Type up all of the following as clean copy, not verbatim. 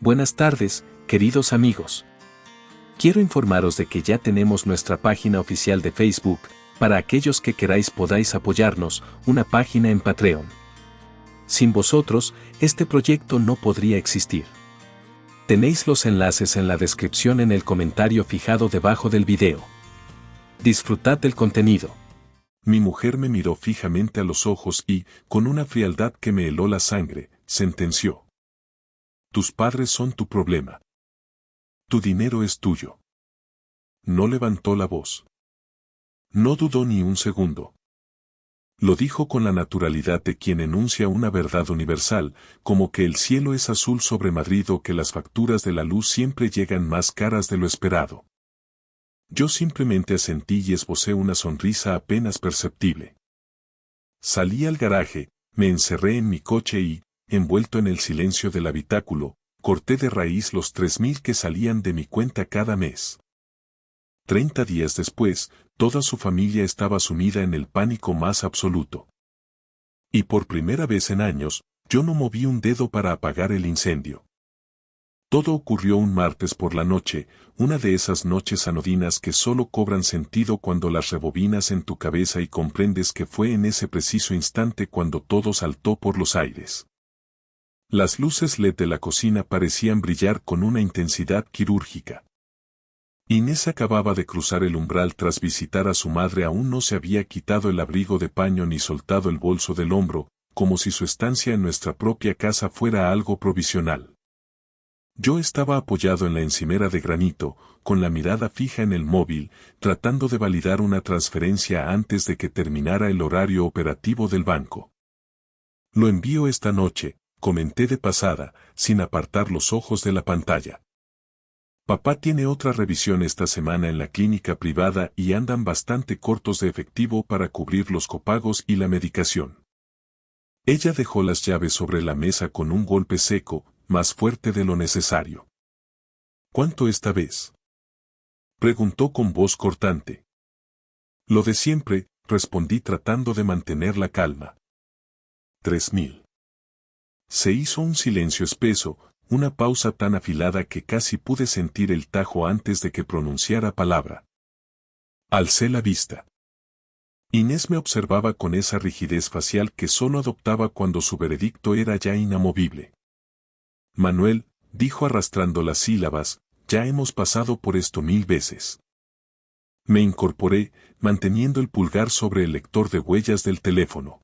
Buenas tardes, queridos amigos. Quiero informaros de que ya tenemos nuestra página oficial de Facebook. Para aquellos que queráis podáis apoyarnos, una página en Patreon. Sin vosotros, este proyecto no podría existir. Tenéis los enlaces en la descripción en el comentario fijado debajo del video. Disfrutad del contenido. Mi mujer me miró fijamente a los ojos y, con una frialdad que me heló la sangre, sentenció. Tus padres son tu problema. Tu dinero es tuyo. No levantó la voz. No dudó ni un segundo. Lo dijo con la naturalidad de quien enuncia una verdad universal, como que el cielo es azul sobre Madrid o que las facturas de la luz siempre llegan más caras de lo esperado. Yo simplemente asentí y esbocé una sonrisa apenas perceptible. Salí al garaje, me encerré en mi coche y, envuelto en el silencio del habitáculo, corté de raíz los 3,000 que salían de mi cuenta cada mes. 30 días después, toda su familia estaba sumida en el pánico más absoluto. Y por primera vez en años, yo no moví un dedo para apagar el incendio. Todo ocurrió un martes por la noche, una de esas noches anodinas que solo cobran sentido cuando las rebobinas en tu cabeza y comprendes que fue en ese preciso instante cuando todo saltó por los aires. Las luces LED de la cocina parecían brillar con una intensidad quirúrgica. Inés acababa de cruzar el umbral tras visitar a su madre. Aún no se había quitado el abrigo de paño ni soltado el bolso del hombro, como si su estancia en nuestra propia casa fuera algo provisional. Yo estaba apoyado en la encimera de granito, con la mirada fija en el móvil, tratando de validar una transferencia antes de que terminara el horario operativo del banco. Lo envío esta noche, comenté de pasada, sin apartar los ojos de la pantalla. Papá tiene otra revisión esta semana en la clínica privada y andan bastante cortos de efectivo para cubrir los copagos y la medicación. Ella dejó las llaves sobre la mesa con un golpe seco, más fuerte de lo necesario. ¿Cuánto esta vez?, preguntó con voz cortante. Lo de siempre, respondí tratando de mantener la calma. 3,000. Se hizo un silencio espeso, una pausa tan afilada que casi pude sentir el tajo antes de que pronunciara palabra. Alcé la vista. Inés me observaba con esa rigidez facial que solo adoptaba cuando su veredicto era ya inamovible. Manuel, dijo arrastrando las sílabas, ya hemos pasado por esto 1000 veces. Me incorporé, manteniendo el pulgar sobre el lector de huellas del teléfono.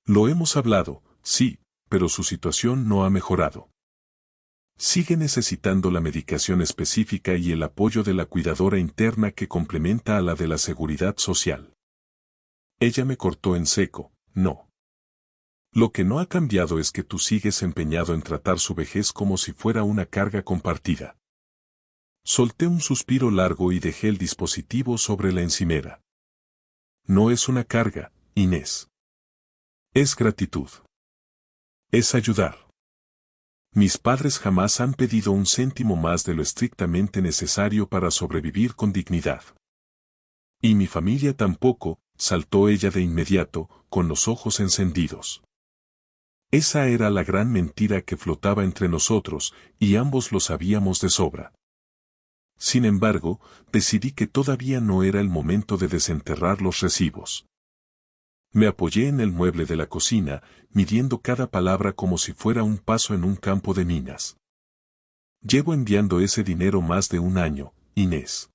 Lo hemos hablado, sí, pero su situación no ha mejorado. Sigue necesitando la medicación específica y el apoyo de la cuidadora interna que complementa a la de la seguridad social. Ella me cortó en seco, no. Lo que no ha cambiado es que tú sigues empeñado en tratar su vejez como si fuera una carga compartida. Solté un suspiro largo y dejé el dispositivo sobre la encimera. No es una carga, Inés. Es gratitud. Es ayudar. Mis padres jamás han pedido un céntimo más de lo estrictamente necesario para sobrevivir con dignidad. Y mi familia tampoco, saltó ella de inmediato, con los ojos encendidos. Esa era la gran mentira que flotaba entre nosotros, y ambos lo sabíamos de sobra. Sin embargo, decidí que todavía no era el momento de desenterrar los recibos. Me apoyé en el mueble de la cocina, midiendo cada palabra como si fuera un paso en un campo de minas. Llevo enviando ese dinero más de un año, Inés.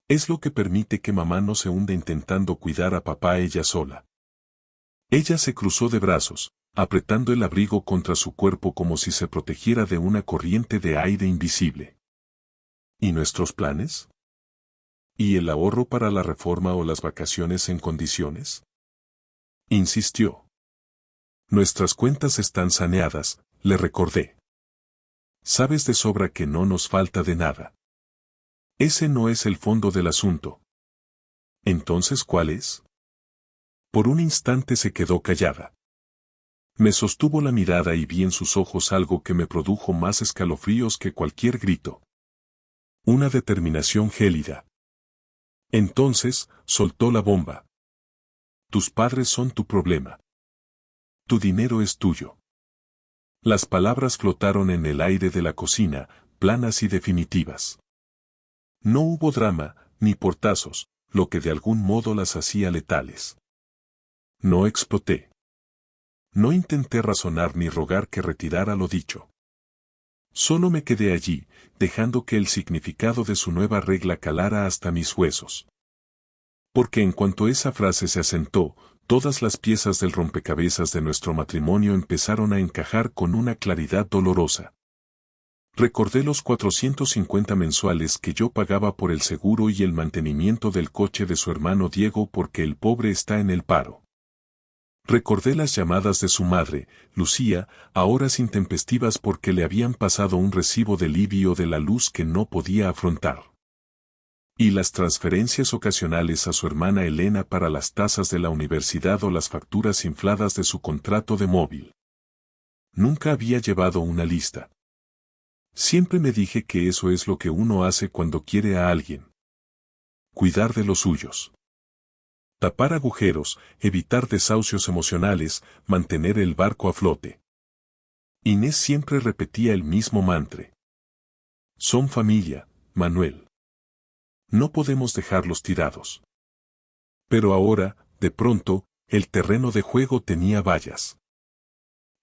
Es lo que permite que mamá no se hunda intentando cuidar a papá ella sola. Ella se cruzó de brazos, apretando el abrigo contra su cuerpo como si se protegiera de una corriente de aire invisible. ¿Y nuestros planes? ¿Y el ahorro para la reforma o las vacaciones en condiciones?, insistió. Nuestras cuentas están saneadas, le recordé. Sabes de sobra que no nos falta de nada. Ese no es el fondo del asunto. ¿Entonces cuál es? Por un instante se quedó callada. Me sostuvo la mirada y vi en sus ojos algo que me produjo más escalofríos que cualquier grito. Una determinación gélida. Entonces, soltó la bomba. Tus padres son tu problema. Tu dinero es tuyo. Las palabras flotaron en el aire de la cocina, planas y definitivas. No hubo drama, ni portazos, lo que de algún modo las hacía letales. No exploté. No intenté razonar ni rogar que retirara lo dicho. Solo me quedé allí, dejando que el significado de su nueva regla calara hasta mis huesos. Porque en cuanto esa frase se asentó, todas las piezas del rompecabezas de nuestro matrimonio empezaron a encajar con una claridad dolorosa. Recordé los 450 mensuales que yo pagaba por el seguro y el mantenimiento del coche de su hermano Diego porque el pobre está en el paro. Recordé las llamadas de su madre, Lucía, a horas intempestivas porque le habían pasado un recibo de Livio de la luz que no podía afrontar. Y las transferencias ocasionales a su hermana Elena para las tasas de la universidad o las facturas infladas de su contrato de móvil. Nunca había llevado una lista. Siempre me dije que eso es lo que uno hace cuando quiere a alguien. Cuidar de los suyos. Tapar agujeros, evitar desahucios emocionales, mantener el barco a flote. Inés siempre repetía el mismo mantra. Son familia, Manuel. No podemos dejarlos tirados. Pero ahora, de pronto, el terreno de juego tenía vallas.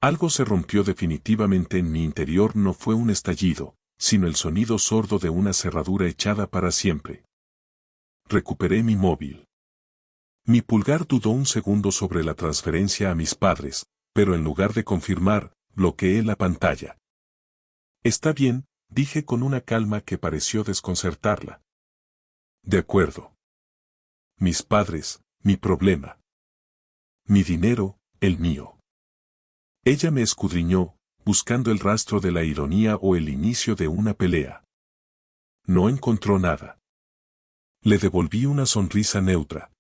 Algo se rompió definitivamente en mi interior. No fue un estallido, sino el sonido sordo de una cerradura echada para siempre. Recuperé mi móvil. Mi pulgar dudó un segundo sobre la transferencia a mis padres, pero en lugar de confirmar, bloqueé la pantalla. Está bien, dije con una calma que pareció desconcertarla. De acuerdo. Mis padres, mi problema. Mi dinero, el mío. Ella me escudriñó, buscando el rastro de la ironía o el inicio de una pelea. No encontró nada. Le devolví una sonrisa neutra.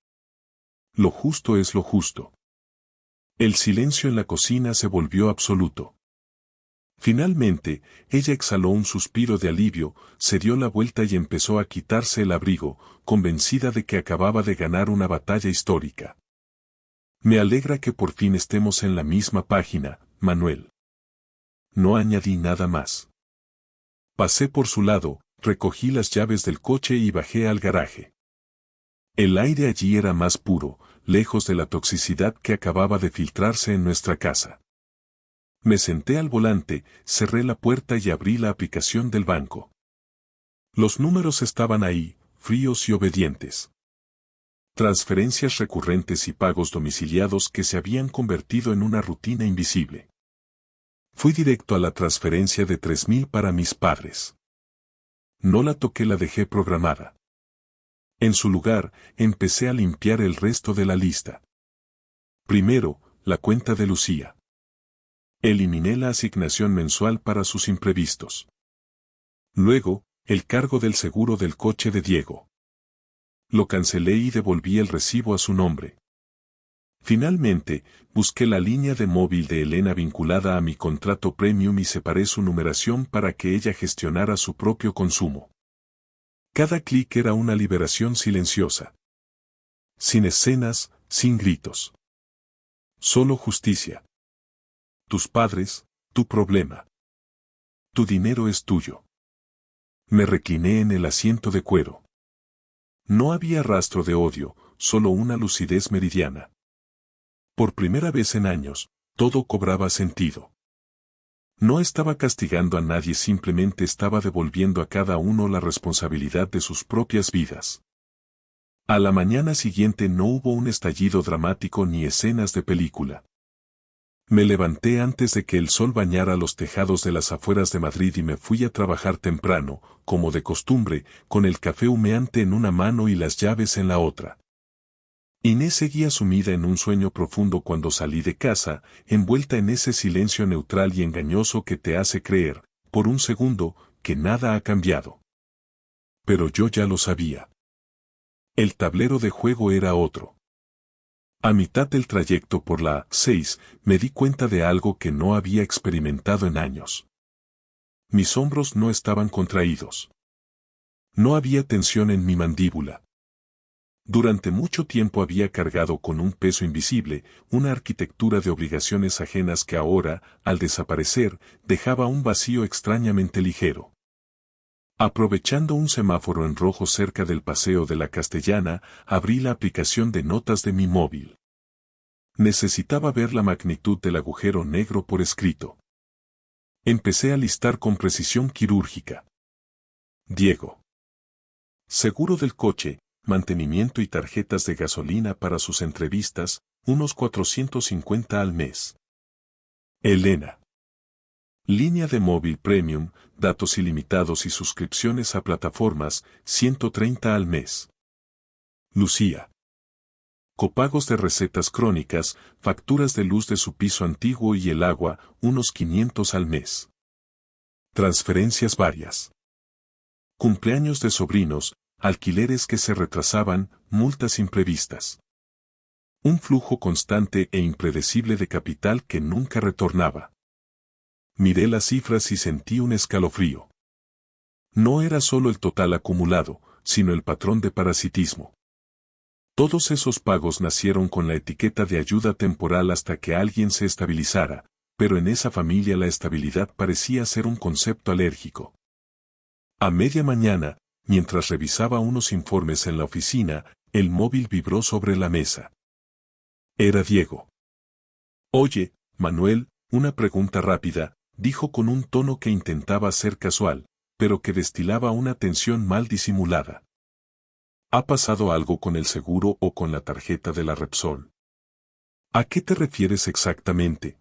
Lo justo es lo justo. El silencio en la cocina se volvió absoluto. Finalmente, ella exhaló un suspiro de alivio, se dio la vuelta y empezó a quitarse el abrigo, convencida de que acababa de ganar una batalla histórica. Me alegra que por fin estemos en la misma página, Manuel. No añadí nada más. Pasé por su lado, recogí las llaves del coche y bajé al garaje. El aire allí era más puro, lejos de la toxicidad que acababa de filtrarse en nuestra casa. Me senté al volante, cerré la puerta y abrí la aplicación del banco. Los números estaban ahí, fríos y obedientes. Transferencias recurrentes y pagos domiciliados que se habían convertido en una rutina invisible. Fui directo a la transferencia de 3,000 para mis padres. No la toqué, la dejé programada. En su lugar, empecé a limpiar el resto de la lista. Primero, la cuenta de Lucía. Eliminé la asignación mensual para sus imprevistos. Luego, el cargo del seguro del coche de Diego. Lo cancelé y devolví el recibo a su nombre. Finalmente, busqué la línea de móvil de Elena vinculada a mi contrato premium y separé su numeración para que ella gestionara su propio consumo. Cada clic era una liberación silenciosa. Sin escenas, sin gritos. Solo justicia. Tus padres, tu problema. Tu dinero es tuyo. Me recliné en el asiento de cuero. No había rastro de odio, solo una lucidez meridiana. Por primera vez en años, todo cobraba sentido. No estaba castigando a nadie, simplemente estaba devolviendo a cada uno la responsabilidad de sus propias vidas. A la mañana siguiente no hubo un estallido dramático ni escenas de película. Me levanté antes de que el sol bañara los tejados de las afueras de Madrid y me fui a trabajar temprano, como de costumbre, con el café humeante en una mano y las llaves en la otra. Inés seguía sumida en un sueño profundo cuando salí de casa, envuelta en ese silencio neutral y engañoso que te hace creer, por un segundo, que nada ha cambiado. Pero yo ya lo sabía. El tablero de juego era otro. A mitad del trayecto por la 6, me di cuenta de algo que no había experimentado en años. Mis hombros no estaban contraídos. No había tensión en mi mandíbula. Durante mucho tiempo había cargado con un peso invisible, una arquitectura de obligaciones ajenas que ahora, al desaparecer, dejaba un vacío extrañamente ligero. Aprovechando un semáforo en rojo cerca del Paseo de la Castellana, abrí la aplicación de notas de mi móvil. Necesitaba ver la magnitud del agujero negro por escrito. Empecé a listar con precisión quirúrgica. Diego. Seguro del coche, mantenimiento y tarjetas de gasolina para sus entrevistas, unos 450 al mes. Elena. Línea de móvil premium, datos ilimitados y suscripciones a plataformas, 130 al mes. Lucía. Copagos de recetas crónicas, facturas de luz de su piso antiguo y el agua, unos 500 al mes. Transferencias varias. Cumpleaños de sobrinos, alquileres que se retrasaban, multas imprevistas. Un flujo constante e impredecible de capital que nunca retornaba. Miré las cifras y sentí un escalofrío. No era solo el total acumulado, sino el patrón de parasitismo. Todos esos pagos nacieron con la etiqueta de ayuda temporal hasta que alguien se estabilizara, pero en esa familia la estabilidad parecía ser un concepto alérgico. A media mañana, mientras revisaba unos informes en la oficina, el móvil vibró sobre la mesa. Era Diego. Oye, Manuel, una pregunta rápida, dijo con un tono que intentaba ser casual, pero que destilaba una tensión mal disimulada. ¿Ha pasado algo con el seguro o con la tarjeta de la Repsol? ¿A qué te refieres exactamente?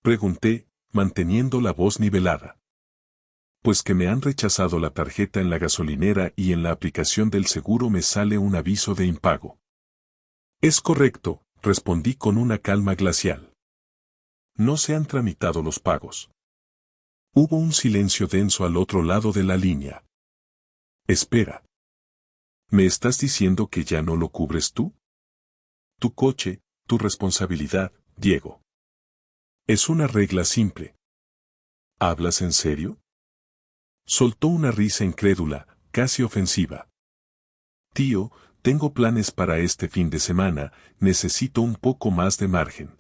Pregunté, manteniendo la voz nivelada. Pues que me han rechazado la tarjeta en la gasolinera y en la aplicación del seguro me sale un aviso de impago. Es correcto, respondí con una calma glacial. No se han tramitado los pagos. Hubo un silencio denso al otro lado de la línea. Espera. ¿Me estás diciendo que ya no lo cubres tú? Tu coche, tu responsabilidad, Diego. Es una regla simple. ¿Hablas en serio? Soltó una risa incrédula, casi ofensiva. Tío, tengo planes para este fin de semana, necesito un poco más de margen.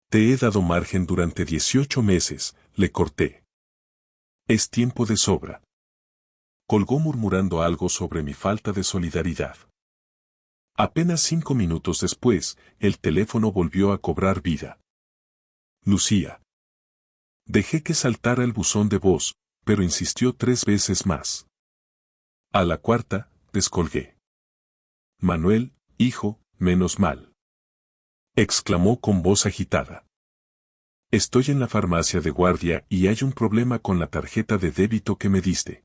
Te he dado margen durante 18 meses, le corté. Es tiempo de sobra. Colgó murmurando algo sobre mi falta de solidaridad. Apenas 5 minutos después, el teléfono volvió a cobrar vida. Lucía. Dejé que saltara el buzón de voz, pero insistió 3 veces más. A la cuarta, descolgué. Manuel, hijo, menos mal. Exclamó con voz agitada. Estoy en la farmacia de guardia y hay un problema con la tarjeta de débito que me diste.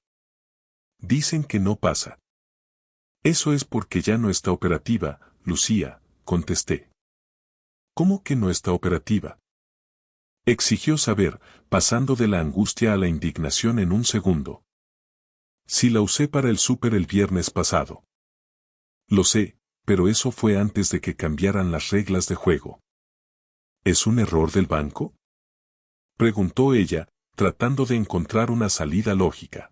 Dicen que no pasa. Eso es porque ya no está operativa, Lucía, contesté. ¿Cómo que no está operativa? Exigió saber, pasando de la angustia a la indignación en un segundo. Si la usé para el súper el viernes pasado. Lo sé, pero eso fue antes de que cambiaran las reglas de juego. ¿Es un error del banco? Preguntó ella, tratando de encontrar una salida lógica.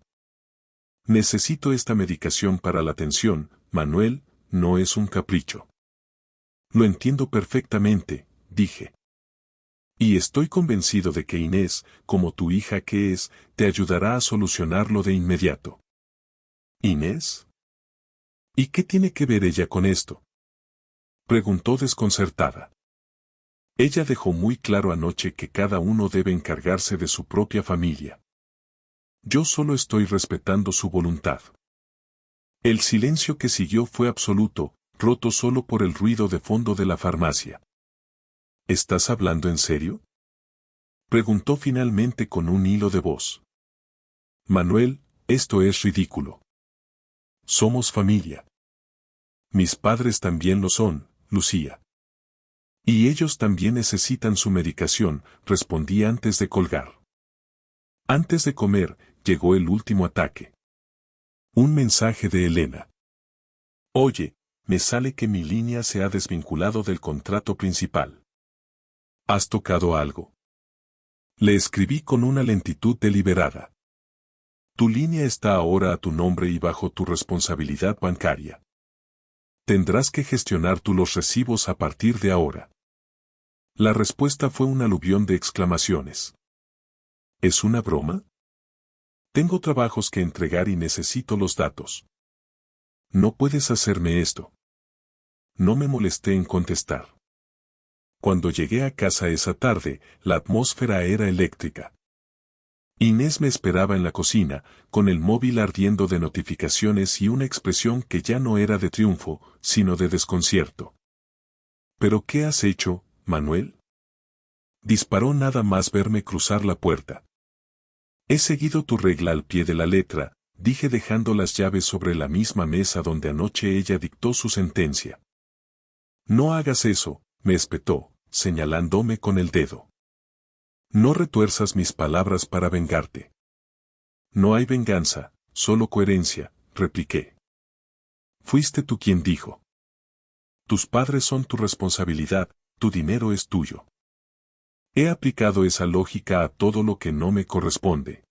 Necesito esta medicación para la tensión, Manuel, no es un capricho. Lo entiendo perfectamente, dije. Y estoy convencido de que Inés, como tu hija que es, te ayudará a solucionarlo de inmediato. ¿Inés? ¿Y qué tiene que ver ella con esto? Preguntó desconcertada. Ella dejó muy claro anoche que cada uno debe encargarse de su propia familia. Yo solo estoy respetando su voluntad. El silencio que siguió fue absoluto, roto solo por el ruido de fondo de la farmacia. ¿Estás hablando en serio? Preguntó finalmente con un hilo de voz. Manuel, esto es ridículo. Somos familia. Mis padres también lo son, Lucía. Y ellos también necesitan su medicación, respondí antes de colgar. Antes de comer, llegó el último ataque. Un mensaje de Elena. Oye, me sale que mi línea se ha desvinculado del contrato principal. ¿Has tocado algo? Le escribí con una lentitud deliberada. Tu línea está ahora a tu nombre y bajo tu responsabilidad bancaria. Tendrás que gestionar tú los recibos a partir de ahora. La respuesta fue un aluvión de exclamaciones. ¿Es una broma? Tengo trabajos que entregar y necesito los datos. No puedes hacerme esto. No me molesté en contestar. Cuando llegué a casa esa tarde, la atmósfera era eléctrica. Inés me esperaba en la cocina, con el móvil ardiendo de notificaciones y una expresión que ya no era de triunfo, sino de desconcierto. ¿Pero qué has hecho, Manuel? Disparó nada más verme cruzar la puerta. He seguido tu regla al pie de la letra, dije dejando las llaves sobre la misma mesa donde anoche ella dictó su sentencia. No hagas eso, me espetó, señalándome con el dedo. No retuerzas mis palabras para vengarte. No hay venganza, solo coherencia, repliqué. Fuiste tú quien dijo. Tus padres son tu responsabilidad, tu dinero es tuyo. He aplicado esa lógica a todo lo que no me corresponde.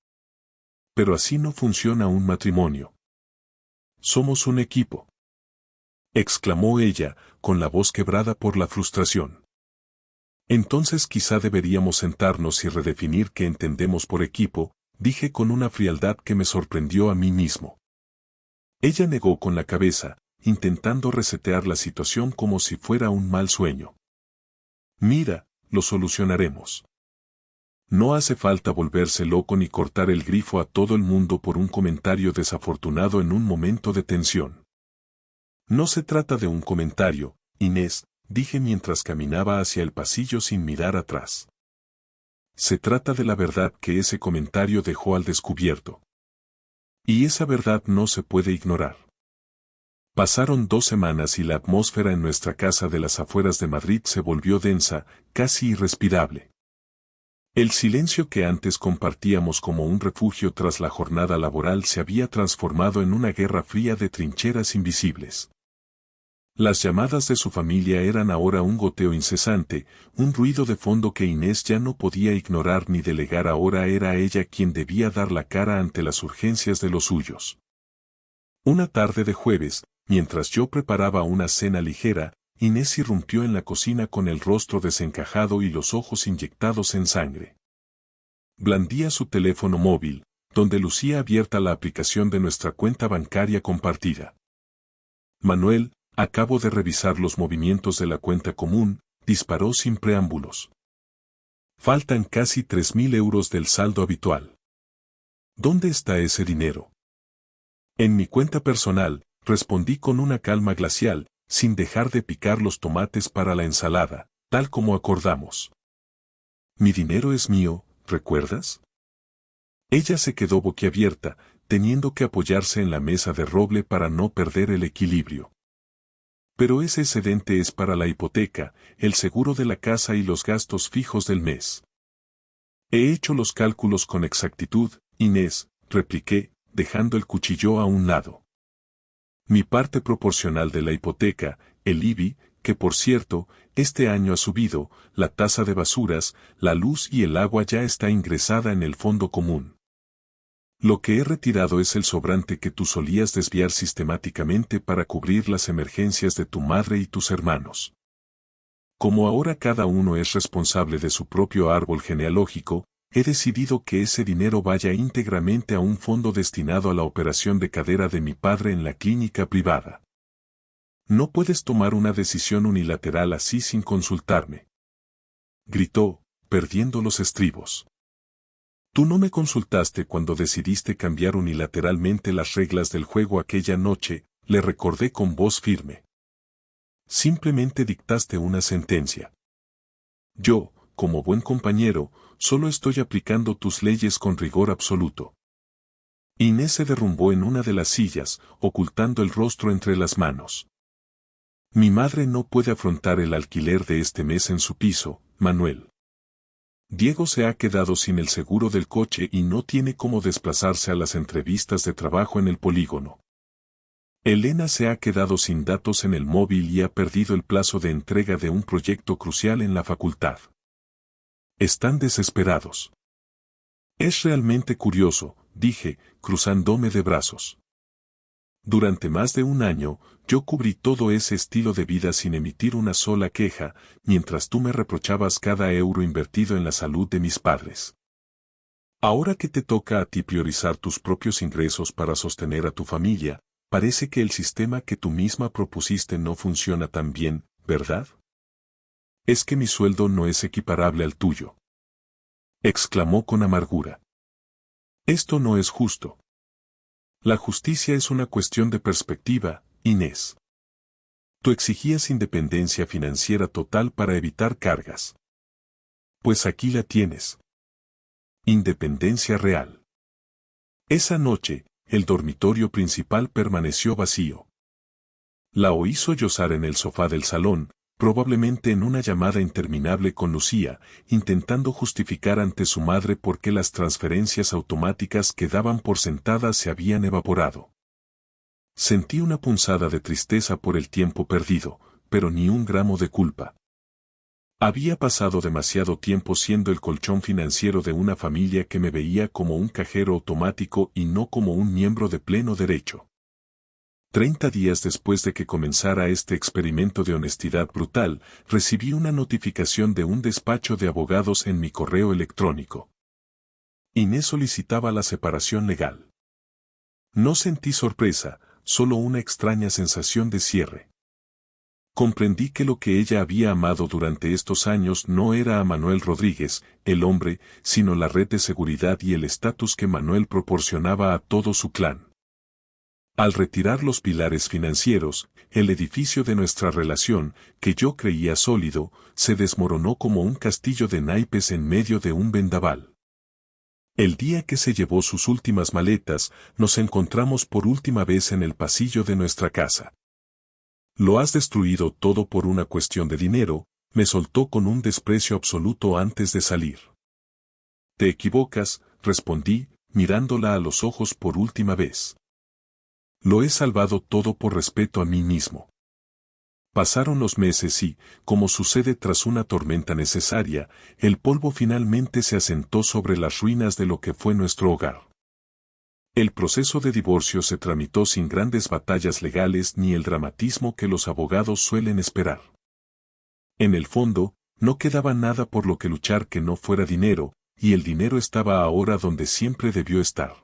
Pero así no funciona un matrimonio. Somos un equipo. Exclamó ella, con la voz quebrada por la frustración. Entonces quizá deberíamos sentarnos y redefinir qué entendemos por equipo, dije con una frialdad que me sorprendió a mí mismo. Ella negó con la cabeza, intentando resetear la situación como si fuera un mal sueño. Mira, lo solucionaremos. No hace falta volverse loco ni cortar el grifo a todo el mundo por un comentario desafortunado en un momento de tensión. No se trata de un comentario, Inés, dije mientras caminaba hacia el pasillo sin mirar atrás. Se trata de la verdad que ese comentario dejó al descubierto. Y esa verdad no se puede ignorar. Pasaron 2 semanas y la atmósfera en nuestra casa de las afueras de Madrid se volvió densa, casi irrespirable. El silencio que antes compartíamos como un refugio tras la jornada laboral se había transformado en una guerra fría de trincheras invisibles. Las llamadas de su familia eran ahora un goteo incesante, un ruido de fondo que Inés ya no podía ignorar ni delegar. Ahora era ella quien debía dar la cara ante las urgencias de los suyos. Una tarde de jueves, mientras yo preparaba una cena ligera, Inés irrumpió en la cocina con el rostro desencajado y los ojos inyectados en sangre. Blandía su teléfono móvil, donde lucía abierta la aplicación de nuestra cuenta bancaria compartida. Manuel, acabo de revisar los movimientos de la cuenta común, disparó sin preámbulos. Faltan casi 3.000 euros del saldo habitual. ¿Dónde está ese dinero? En mi cuenta personal, respondí con una calma glacial, sin dejar de picar los tomates para la ensalada, tal como acordamos. Mi dinero es mío, ¿recuerdas? Ella se quedó boquiabierta, teniendo que apoyarse en la mesa de roble para no perder el equilibrio. Pero ese excedente es para la hipoteca, el seguro de la casa y los gastos fijos del mes. He hecho los cálculos con exactitud, Inés, repliqué, dejando el cuchillo a un lado. Mi parte proporcional de la hipoteca, el IBI, que por cierto, este año ha subido, la tasa de basuras, la luz y el agua ya está ingresada en el fondo común. Lo que he retirado es el sobrante que tú solías desviar sistemáticamente para cubrir las emergencias de tu madre y tus hermanos. Como ahora cada uno es responsable de su propio árbol genealógico, he decidido que ese dinero vaya íntegramente a un fondo destinado a la operación de cadera de mi padre en la clínica privada. No puedes tomar una decisión unilateral así sin consultarme. Gritó, perdiendo los estribos. Tú no me consultaste cuando decidiste cambiar unilateralmente las reglas del juego aquella noche, le recordé con voz firme. Simplemente dictaste una sentencia. Yo, como buen compañero, solo estoy aplicando tus leyes con rigor absoluto. Inés se derrumbó en una de las sillas, ocultando el rostro entre las manos. Mi madre no puede afrontar el alquiler de este mes en su piso, Manuel. Diego se ha quedado sin el seguro del coche y no tiene cómo desplazarse a las entrevistas de trabajo en el polígono. Elena se ha quedado sin datos en el móvil y ha perdido el plazo de entrega de un proyecto crucial en la facultad. Están desesperados. Es realmente curioso, dije, cruzándome de brazos. Durante más de un año, yo cubrí todo ese estilo de vida sin emitir una sola queja, mientras tú me reprochabas cada euro invertido en la salud de mis padres. Ahora que te toca a ti priorizar tus propios ingresos para sostener a tu familia, parece que el sistema que tú misma propusiste no funciona tan bien, ¿verdad? Es que mi sueldo no es equiparable al tuyo. Exclamó con amargura. Esto no es justo. La justicia es una cuestión de perspectiva, Inés. Tú exigías independencia financiera total para evitar cargas. Pues aquí la tienes. Independencia real. Esa noche, el dormitorio principal permaneció vacío. La oí sollozar en el sofá del salón, probablemente en una llamada interminable con Lucía, intentando justificar ante su madre por qué las transferencias automáticas que daban por sentadas se habían evaporado. Sentí una punzada de tristeza por el tiempo perdido, pero ni un gramo de culpa. Había pasado demasiado tiempo siendo el colchón financiero de una familia que me veía como un cajero automático y no como un miembro de pleno derecho. 30 días después de que comenzara este experimento de honestidad brutal, recibí una notificación de un despacho de abogados en mi correo electrónico. Inés solicitaba la separación legal. No sentí sorpresa, solo una extraña sensación de cierre. Comprendí que lo que ella había amado durante estos años no era a Manuel Rodríguez, el hombre, sino la red de seguridad y el estatus que Manuel proporcionaba a todo su clan. Al retirar los pilares financieros, el edificio de nuestra relación, que yo creía sólido, se desmoronó como un castillo de naipes en medio de un vendaval. El día que se llevó sus últimas maletas, nos encontramos por última vez en el pasillo de nuestra casa. Lo has destruido todo por una cuestión de dinero, me soltó con un desprecio absoluto antes de salir. Te equivocas, respondí, mirándola a los ojos por última vez. Lo he salvado todo por respeto a mí mismo. Pasaron los meses y, como sucede tras una tormenta necesaria, el polvo finalmente se asentó sobre las ruinas de lo que fue nuestro hogar. El proceso de divorcio se tramitó sin grandes batallas legales ni el dramatismo que los abogados suelen esperar. En el fondo, no quedaba nada por lo que luchar que no fuera dinero, y el dinero estaba ahora donde siempre debió estar.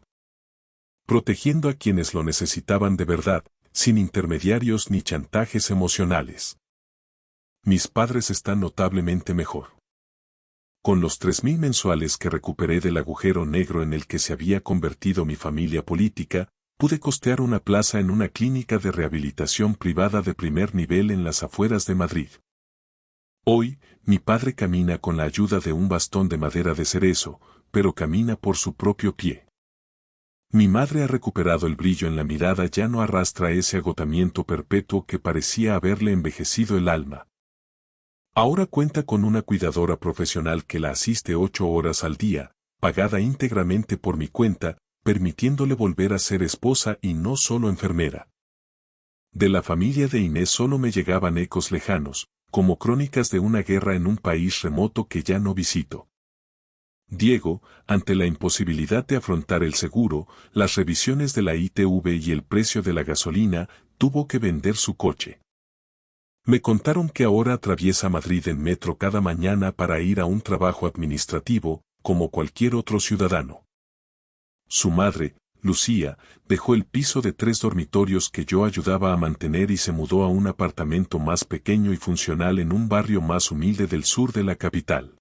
Protegiendo a quienes lo necesitaban de verdad, sin intermediarios ni chantajes emocionales. Mis padres están notablemente mejor. Con los 3.000 mensuales que recuperé del agujero negro en el que se había convertido mi familia política, pude costear una plaza en una clínica de rehabilitación privada de primer nivel en las afueras de Madrid. Hoy, mi padre camina con la ayuda de un bastón de madera de cerezo, pero camina por su propio pie. Mi madre ha recuperado el brillo en la mirada, ya no arrastra ese agotamiento perpetuo que parecía haberle envejecido el alma. Ahora cuenta con una cuidadora profesional que la asiste 8 horas al día, pagada íntegramente por mi cuenta, permitiéndole volver a ser esposa y no solo enfermera. De la familia de Inés solo me llegaban ecos lejanos, como crónicas de una guerra en un país remoto que ya no visito. Diego, ante la imposibilidad de afrontar el seguro, las revisiones de la ITV y el precio de la gasolina, tuvo que vender su coche. Me contaron que ahora atraviesa Madrid en metro cada mañana para ir a un trabajo administrativo, como cualquier otro ciudadano. Su madre, Lucía, dejó el piso de 3 dormitorios que yo ayudaba a mantener y se mudó a un apartamento más pequeño y funcional en un barrio más humilde del sur de la capital.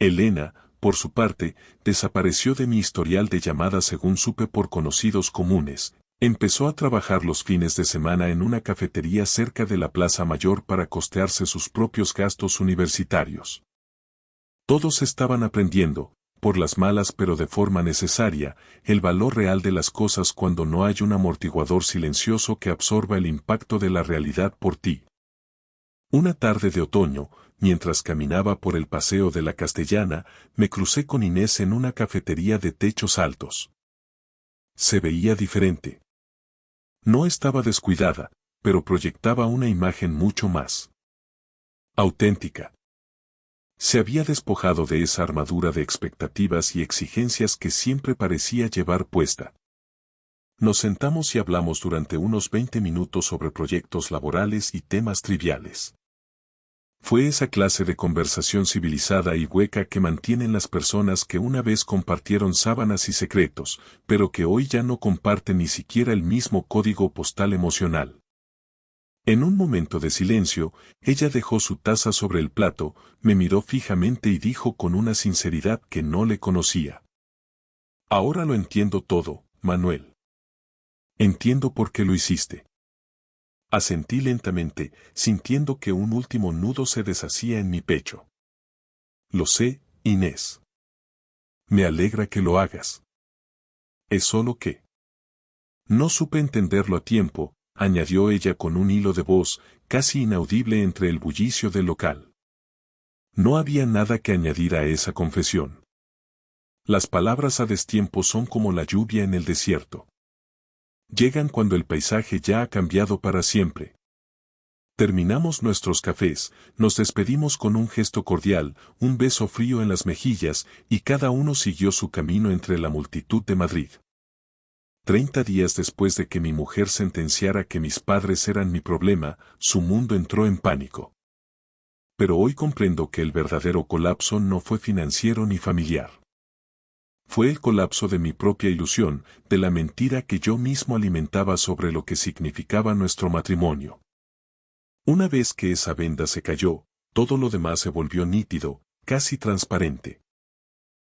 Elena, por su parte, desapareció de mi historial de llamadas según supe por conocidos comunes. Empezó a trabajar los fines de semana en una cafetería cerca de la Plaza Mayor para costearse sus propios gastos universitarios. Todos estaban aprendiendo, por las malas pero de forma necesaria, el valor real de las cosas cuando no hay un amortiguador silencioso que absorba el impacto de la realidad por ti. Una tarde de otoño, mientras caminaba por el Paseo de la Castellana, me crucé con Inés en una cafetería de techos altos. Se veía diferente. No estaba descuidada, pero proyectaba una imagen mucho más auténtica. Se había despojado de esa armadura de expectativas y exigencias que siempre parecía llevar puesta. Nos sentamos y hablamos durante unos 20 minutos sobre proyectos laborales y temas triviales. Fue esa clase de conversación civilizada y hueca que mantienen las personas que una vez compartieron sábanas y secretos, pero que hoy ya no comparten ni siquiera el mismo código postal emocional. En un momento de silencio, ella dejó su taza sobre el plato, me miró fijamente y dijo con una sinceridad que no le conocía: Ahora lo entiendo todo, Manuel. Entiendo por qué lo hiciste. Asentí lentamente, sintiendo que un último nudo se deshacía en mi pecho. Lo sé, Inés. Me alegra que lo hagas. Es solo que... No supe entenderlo a tiempo, añadió ella con un hilo de voz, casi inaudible entre el bullicio del local. No había nada que añadir a esa confesión. Las palabras a destiempo son como la lluvia en el desierto. Llegan cuando el paisaje ya ha cambiado para siempre. Terminamos nuestros cafés, nos despedimos con un gesto cordial, un beso frío en las mejillas, y cada uno siguió su camino entre la multitud de Madrid. 30 días después de que mi mujer sentenciara que mis padres eran mi problema, su mundo entró en pánico. Pero hoy comprendo que el verdadero colapso no fue financiero ni familiar. Fue el colapso de mi propia ilusión, de la mentira que yo mismo alimentaba sobre lo que significaba nuestro matrimonio. Una vez que esa venda se cayó, todo lo demás se volvió nítido, casi transparente.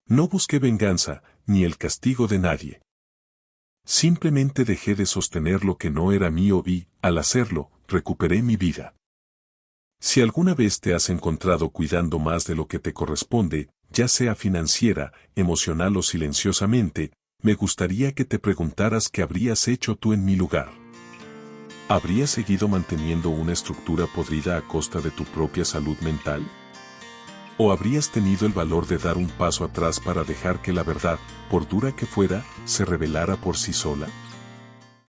No busqué venganza, ni el castigo de nadie. Simplemente dejé de sostener lo que no era mío y, al hacerlo, recuperé mi vida. Si alguna vez te has encontrado cuidando más de lo que te corresponde, ya sea financiera, emocional o silenciosamente, me gustaría que te preguntaras qué habrías hecho tú en mi lugar. ¿Habrías seguido manteniendo una estructura podrida a costa de tu propia salud mental? ¿O habrías tenido el valor de dar un paso atrás para dejar que la verdad, por dura que fuera, se revelara por sí sola?